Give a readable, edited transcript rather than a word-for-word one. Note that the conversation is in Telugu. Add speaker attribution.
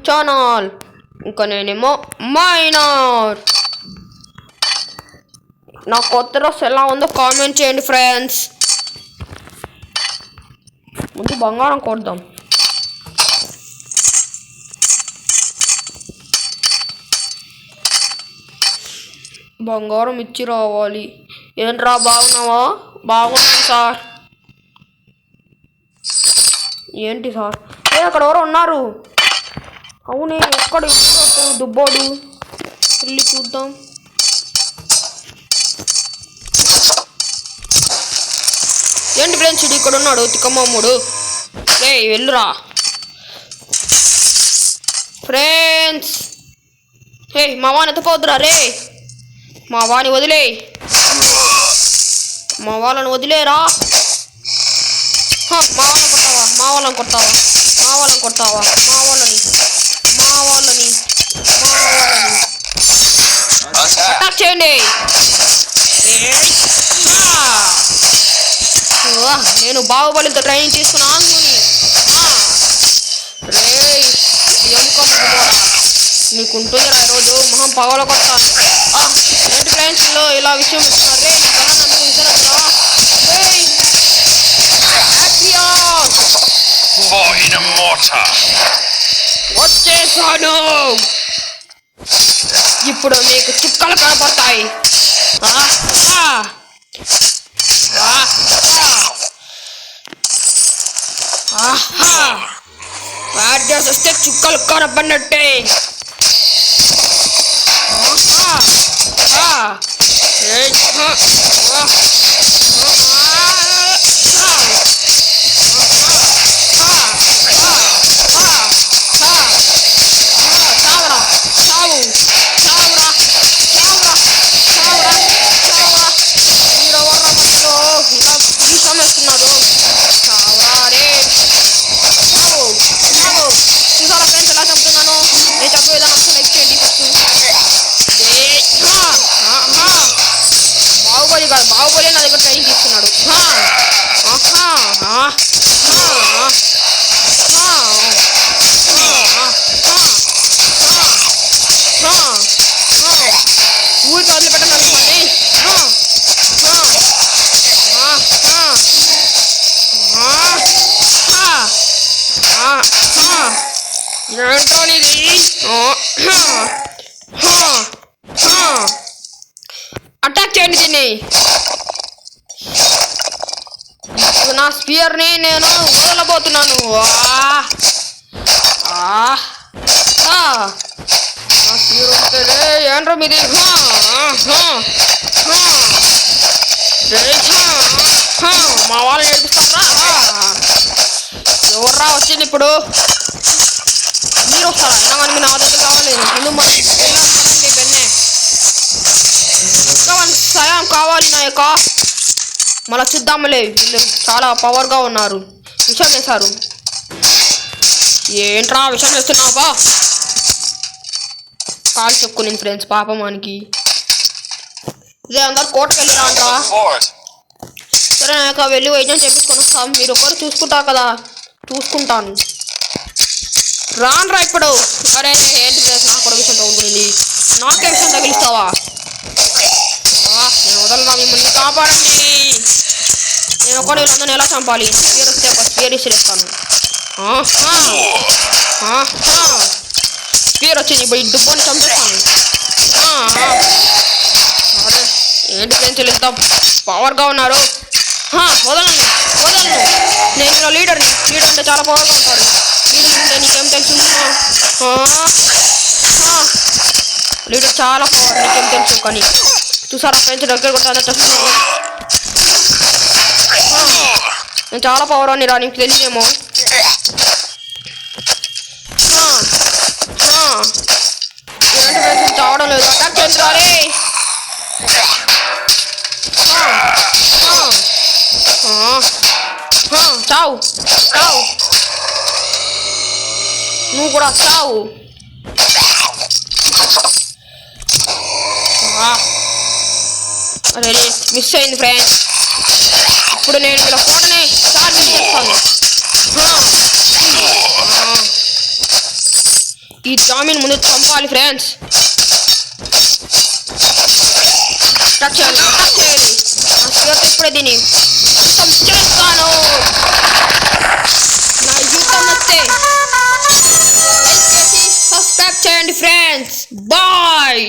Speaker 1: ఛానల్. ఇంకా నేనేమో మైనర్. నా కొత్త డ్రెస్ ఎలా ఉందో కామెంట్ చేయండి ఫ్రెండ్స్. ముందు బంగారం కొడదాం. బంగారం ఇచ్చి రావాలి. ఏంట్రా బాగున్నావా? బాగున్నాను సార్. ఏంటి సార్? అక్కడ ఎవరో ఉన్నారు. అవునే, ఎక్కడ దుబ్బోడు. వెళ్ళి చూద్దాం. ఏంటి ఫ్రెండ్స్, ఇక్కడ ఉన్నాడు తిక్కమ్మమ్ముడు. రే వెళ్ళురా ఫ్రెండ్స్. హే మా వాని ఎత్తపోద్దురా రే. మా వాని వదిలే. మా వాళ్ళని వదిలేరా. మా వాళ్ళని కొడతావా? మా వాళ్ళని కొడతావా? మా వాళ్ళని అటాక్ చేయండి. నేను బాహుబలితో ట్రైనింగ్ తీసుకున్నాను. రే నీకు ఉంటుంది రా ఈరోజు. మొహం పగల కొడతాను. ఏంటి ఫ్రెండ్స్ ఇలా విషయం ఇస్తున్నారు. రే వచ్చేసాను. ఇప్పుడు మీకు చుక్కలు కనపడతాయి. బ్యాడ్జర్స్ వస్తే చుక్కలు కనపడినట్టే. బాహుబలి నా దగ్గర ట్రైనింగ్ తీసుకున్నాడు. ఊరికి వదిలిపెట్టను అనుకోండి. ఏంటో ఇది. అటాక్ చేయండి దీన్ని. నా స్పియర్ని నేను వదలబోతున్నాను. నా స్పియర్ ఉంటే ఏంట్రా మీది. మా వాళ్ళని నేర్పిస్తారా? ఎవర్రా వచ్చింది ఇప్పుడు? మీరు వస్తారా? ఏమని మీ నా దగ్గర కావాలి. ముందు మీ బెన్నే సాయం కావాలి నా యొక్క. మళ్ళా చూద్దాంలే. వీళ్ళు చాలా పవర్గా ఉన్నారు. విషయం వేశారు. ఏంట్రా విషయం వేస్తున్నావా? కాలు చెప్పుకుని ఫ్రెండ్స్ పాపమానికి. ఇదే అందరు కోటకి వెళ్ళిరా అంటారా? సరే నా యొక్క వెళ్ళి వైద్యం చేపించుకొని వస్తాం. మీరు ఒకరు చూసుకుంటారు కదా. చూసుకుంటాను. రాన్రా ఇప్పుడు. అరే ఏంటి ఫ్రెండ్స్, నాకు కూడా విషయం తగులుతుంది. నాకే విషయం తగిలిస్తావా? నేను వదలరా. మిమ్మల్ని కాపాడండి. నేను ఒకటి వీళ్ళందరినీ ఎలా చంపాలి? స్పియర్ వస్తే ఒక స్పియర్ ఇసిరేస్తాను. స్పియర్ వచ్చింది. ఇప్పుడు ఈ దుబ్బని చంపేస్తాను. అరే ఏంటి ఫ్రెండ్స్ ఇంత పవర్గా ఉన్నారు. వదలను. నేను ఇలా లీడర్ని. లీడర్ అంటే చాలా పవర్గా ఉంటాడు. లీడర్ అంటే నీకేం తెలుసు? లీడర్ చాలా పవర్, నీకేం తెలుసు? కానీ చూసారా ఫ్రెండ్స్, దగ్గర కొట్టాను. నేను చాలా పవర్ అని రా, నీకు తెలియదేమో. ఏంటి ఫ్రెండ్స్ చావడం లేదు. అటాక్ చేయండి రాలే. చావు. నువ్వు కూడా చావు. అరే మిస్ అయింది ఫ్రెండ్స్. ఇప్పుడు నేను ఇలా ఫోటోని ఛార్జింగ్ చేస్తాను. ఈ జామీన్ ముందు చంపాలి ఫ్రెండ్స్. అటాక్ చేయాలి, అటాక్ చేయాలి. నా స్పీడ్ ఇప్పుడే దీన్ని అంతం చేస్తాను. నా యుద్ధం నచ్చితే లైక్ చేసి సబ్స్క్రైబ్ చేయండి ఫ్రెండ్స్. బాయ్.